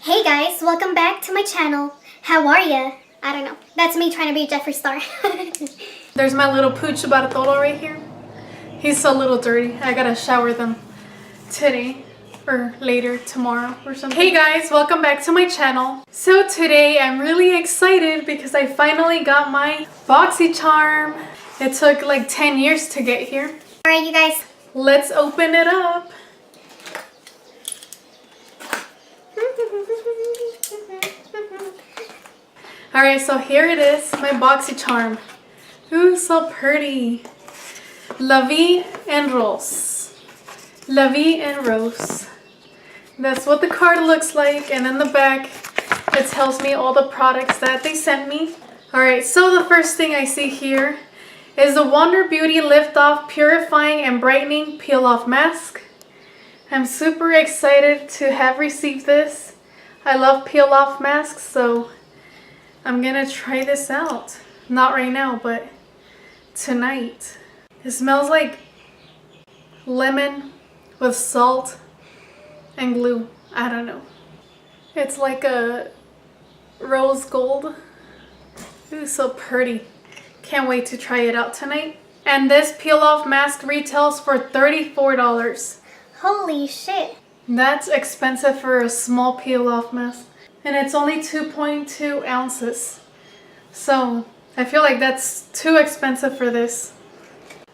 Hey guys, welcome back to my channel. How are ya? I don't know. That's me trying to be Jeffree Star. There's my little pooch Bartolo right here. He's so little dirty. I gotta shower them today or later tomorrow or something. Hey guys, welcome back to my channel. So today I'm really excited because I finally got my Boxycharm. It took like 10 years to get here. Alright you guys. Let's open it up. Alright, so here it is, my Boxycharm. Ooh, so pretty. La Vie en Rose. La Vie en Rose. That's what the card looks like, and in the back it tells me all the products that they sent me. Alright, so the first thing I see here is the Wonder Beauty Lift Off Purifying and Brightening Peel Off Mask. I'm super excited to have received this. I love peel off masks, so I'm gonna try this out. Not right now, but tonight. It smells like lemon with salt and glue. I don't know. It's like a rose gold. Ooh, so pretty. Can't wait to try it out tonight. And this peel off mask retails for $34. Holy shit. That's expensive for a small peel off mask. And it's only 2.2 ounces. So I feel like that's too expensive for this.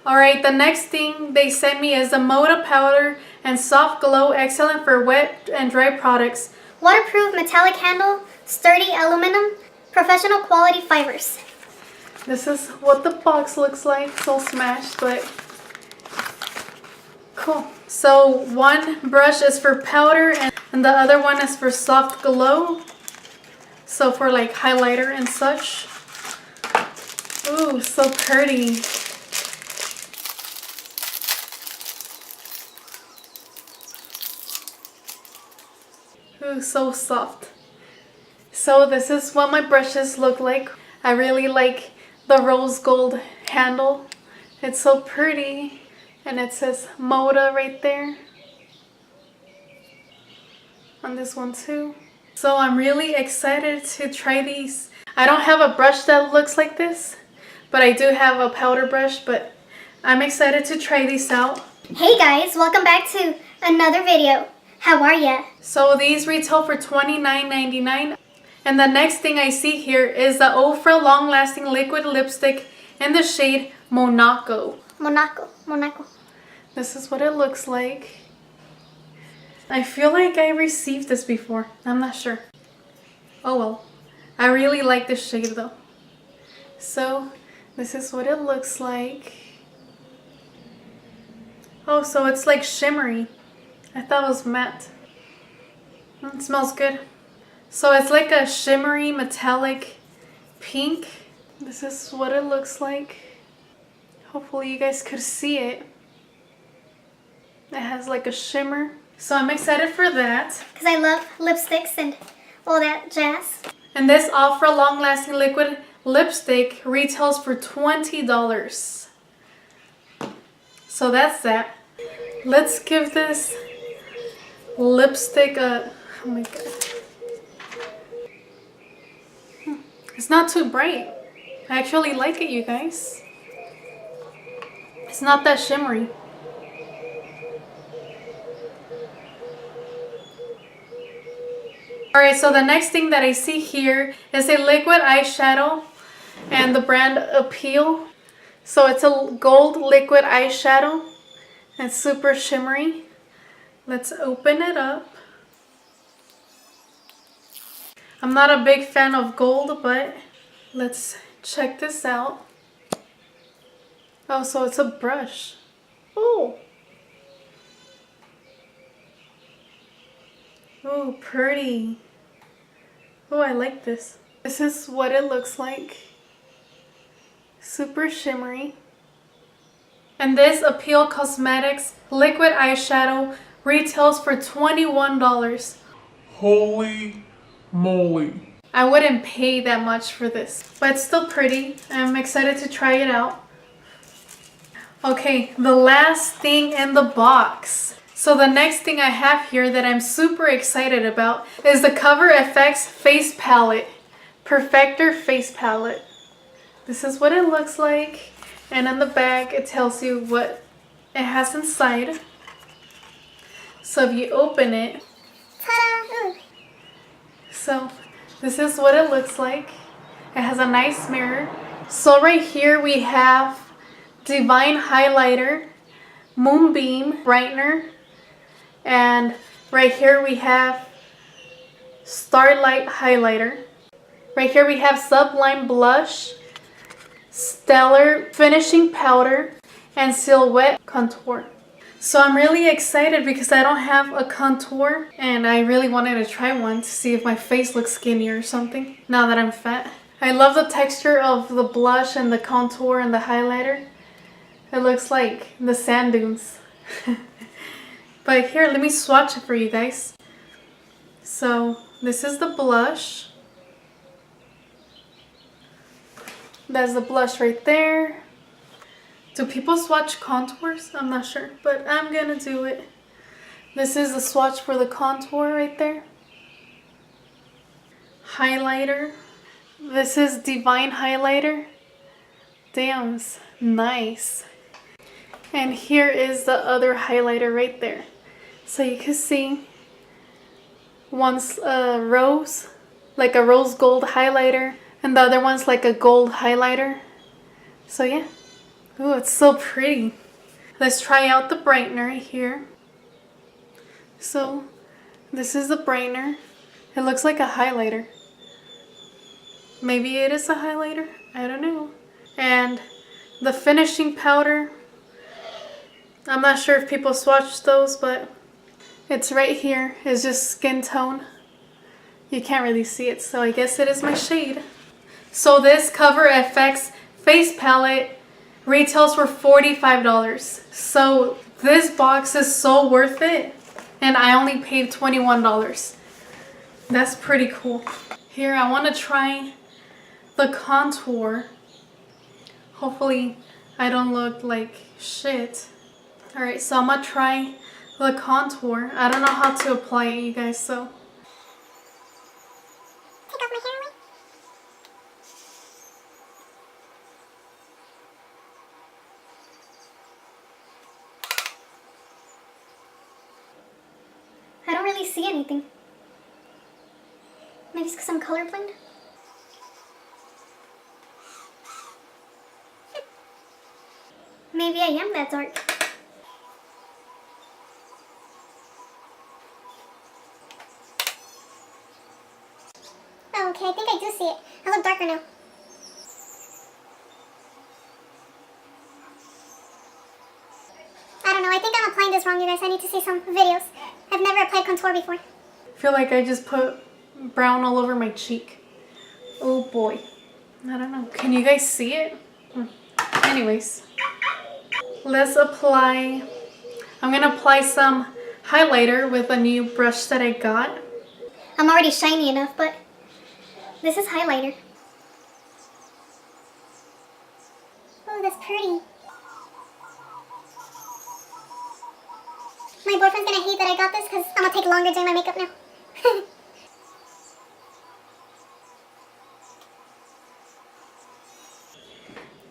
Alright, the next thing they sent me is the Moda Powder and Soft Glow, excellent for wet and dry products. Waterproof metallic handle, sturdy aluminum, professional quality fibers. This is what the box looks like. So smashed, but cool. So one brush is for powder and the other one is for soft glow. So for like highlighter and such. Ooh, so pretty. Ooh, so soft. So this is what my brushes look like. I really like the rose gold handle. It's so pretty. And it says Moda right there. On this one too. So I'm really excited to try these. I don't have a brush that looks like this, but I do have a powder brush, but I'm excited to try these out. Hey guys, welcome back to another video. How are ya? So these retail for $29.99. And the next thing I see here is the Ofra Long Lasting Liquid Lipstick in the shade Monaco. Monaco. This is what it looks like. I feel like I received this before. I'm not sure. Oh well. I really like this shade though. So this is what it looks like. Oh, so it's like shimmery. I thought it was matte. It smells good. So it's like a shimmery metallic pink. This is what it looks like. Hopefully you guys could see it. It has like a shimmer. So I'm excited for that. Because I love lipsticks and all that jazz. And this Ofra Long Lasting Liquid Lipstick retails for $20. So that's that. Let's give this lipstick a... Oh my god. It's not too bright. I actually like it, you guys. It's not that shimmery. Alright, so the next thing that I see here is a liquid eyeshadow and the brand Appeal. So it's a gold liquid eyeshadow. It's super shimmery. Let's open it up. I'm not a big fan of gold, but let's check this out. Oh, so it's a brush. Oh. Oh, pretty. Oh, I like this. This is what it looks like. Super shimmery. And this Appeal Cosmetics liquid eyeshadow retails for $21. Holy moly. I wouldn't pay that much for this, but it's still pretty. I'm excited to try it out. Okay, the last thing in the box. So the next thing I have here that I'm super excited about is the Cover FX Face Palette. Perfector Face Palette. This is what it looks like. And on the back it tells you what it has inside. So if you open it, Ta-da! so this is what it looks like. It has a nice mirror. So right here we have Divine Highlighter, Moonbeam Brightener, and right here we have Starlight Highlighter. Right here we have Sublime Blush, Stellar Finishing Powder, and Silhouette Contour. So I'm really excited because I don't have a contour and I really wanted to try one to see if my face looks skinnier or something now that I'm fat. I love the texture of the blush and the contour and the highlighter. It looks like the sand dunes. But here, let me swatch it for you guys. So this is the blush. That's the blush right there. Do people swatch contours? I'm not sure, but I'm gonna do it. This is the swatch for the contour right there. Highlighter. This is Divine Highlighter. Damn, nice. And here is the other highlighter right there. So you can see one's rose, like a rose gold highlighter, and the other one's like a gold highlighter. So yeah. Ooh, it's so pretty. Let's try out the brightener right here. So this is the brightener. It looks like a highlighter. Maybe it is a highlighter. I don't know. And the finishing powder. I'm not sure if people swatch those, but it's right here. It's just skin tone. You can't really see it, so I guess it is my shade. So this Cover FX face palette retails for $45. So this box is so worth it. And I only paid $21. That's pretty cool. Here, I want to try the contour. Hopefully I don't look like shit. Alright, so I'm gonna try the contour. I don't know how to apply it, you guys, so. Take off my hair away. I don't really see anything. Maybe it's because I'm colorblind? Maybe I am that dark. Oh, okay, I think I do see it. I look darker now. I don't know, I think I'm applying this wrong, you guys. I need to see some videos. I've never applied contour before. I feel like I just put brown all over my cheek. Oh boy. I don't know. Can you guys see it? Anyways. Let's apply. I'm going to apply some highlighter with a new brush that I got. I'm already shiny enough, but this is highlighter. Oh, that's pretty. My boyfriend's gonna hate that I got this because I'm gonna take longer doing my makeup now.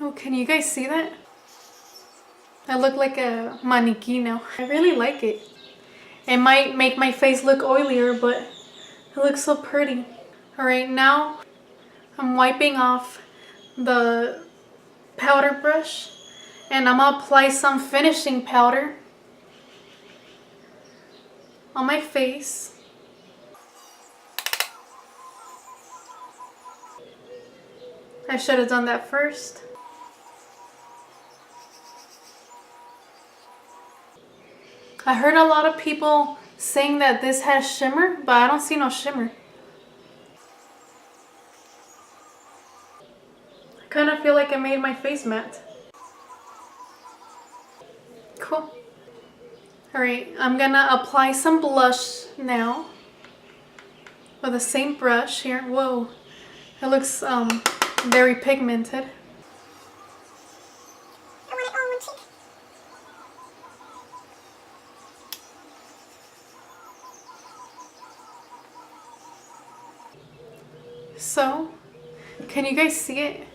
Oh, can you guys see that? I look like a mannequin now. I really like it. It might make my face look oilier, but it looks so pretty. Alright, now I'm wiping off the powder brush and I'm gonna apply some finishing powder on my face. I should have done that first. I heard a lot of people saying that this has shimmer, but I don't see no shimmer. I kind of feel like I made my face matte. Cool. Alright, I'm gonna apply some blush now with the same brush here. Whoa, it looks very pigmented. I want it all on one cheek. So, can you guys see it?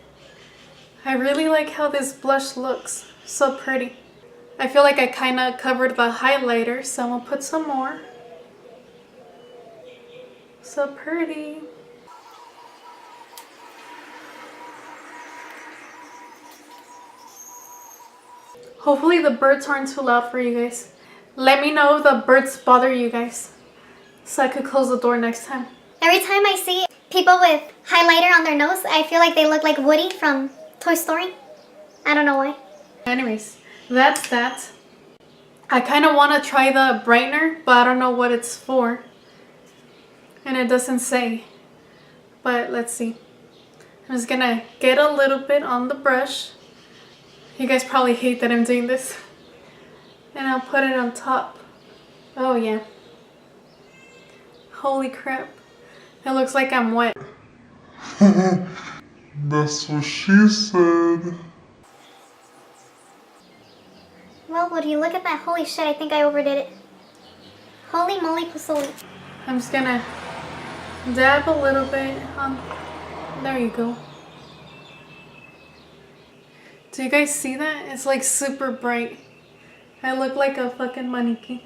I really like how this blush looks. So pretty. I feel like I kind of covered the highlighter, so I'm going to put some more. So pretty. Hopefully the birds aren't too loud for you guys. Let me know if the birds bother you guys, so I could close the door next time. Every time I see people with highlighter on their nose, I feel like they look like Woody from Toy Story. I don't know why. Anyways, that's that. I kind of want to try the brightener, but I don't know what it's for. And it doesn't say. But let's see. I'm just gonna get a little bit on the brush. You guys probably hate that I'm doing this. And I'll put it on top. Oh yeah. Holy crap. It looks like I'm wet. That's what she said. Well, would you look at that? Holy shit, I think I overdid it. Holy moly pusoli. I'm just gonna dab a little bit on. There you go. Do you guys see that? It's like super bright. I look like a fucking mannequin.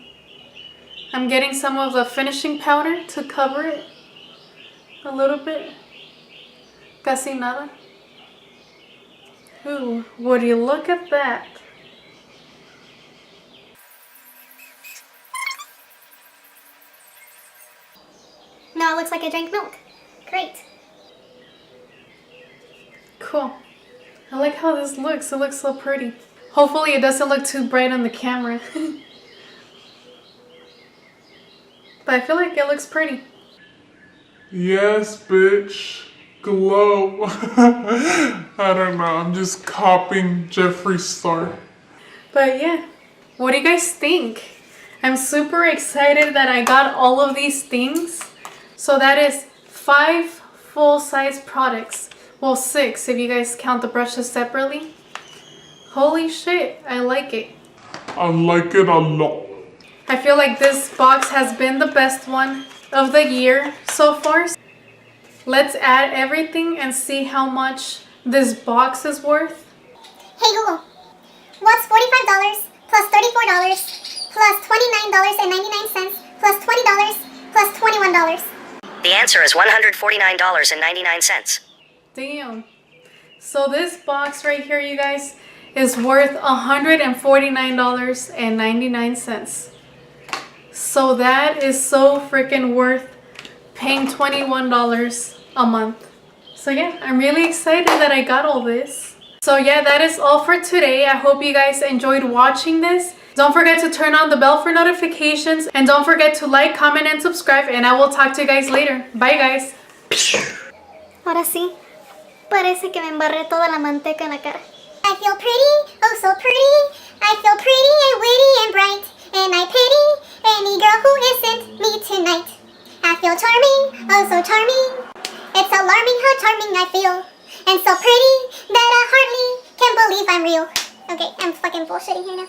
I'm getting some of the finishing powder to cover it a little bit. Casi nada. Ooh, would you look at that? Now it looks like I drank milk. Great. Cool. I like how this looks. It looks so pretty. Hopefully it doesn't look too bright on the camera. But I feel like it looks pretty. Yes, bitch. Glow. I don't know. I'm just copying Jeffree Star. But yeah, what do you guys think? I'm super excited that I got all of these things. So that is 5 full-size products. Well, 6 if you guys count the brushes separately. Holy shit, I like it. I like it a lot. I feel like this box has been the best one of the year so far. Let's add everything and see how much this box is worth. Hey Google, what's $45 plus $34 plus $29.99 plus $20 plus $21? The answer is $149.99. Damn. So this box right here, you guys, is worth $149.99. So that is so freaking worth paying $21 a month. So yeah, I'm really excited that I got all this. So yeah, that is all for today. I hope you guys enjoyed watching this. Don't forget to turn on the bell for notifications. And don't forget to like, comment, and subscribe. And I will talk to you guys later. Bye, guys. Ahora sí, parece que me embarré toda la manteca en la cara. I feel pretty, oh so pretty. I feel pretty and witty and bright. And I pity any girl who isn't me tonight. I feel charming, oh so charming. It's alarming how charming I feel. And so pretty that I hardly can believe I'm real. Okay, I'm fucking bullshitting here now.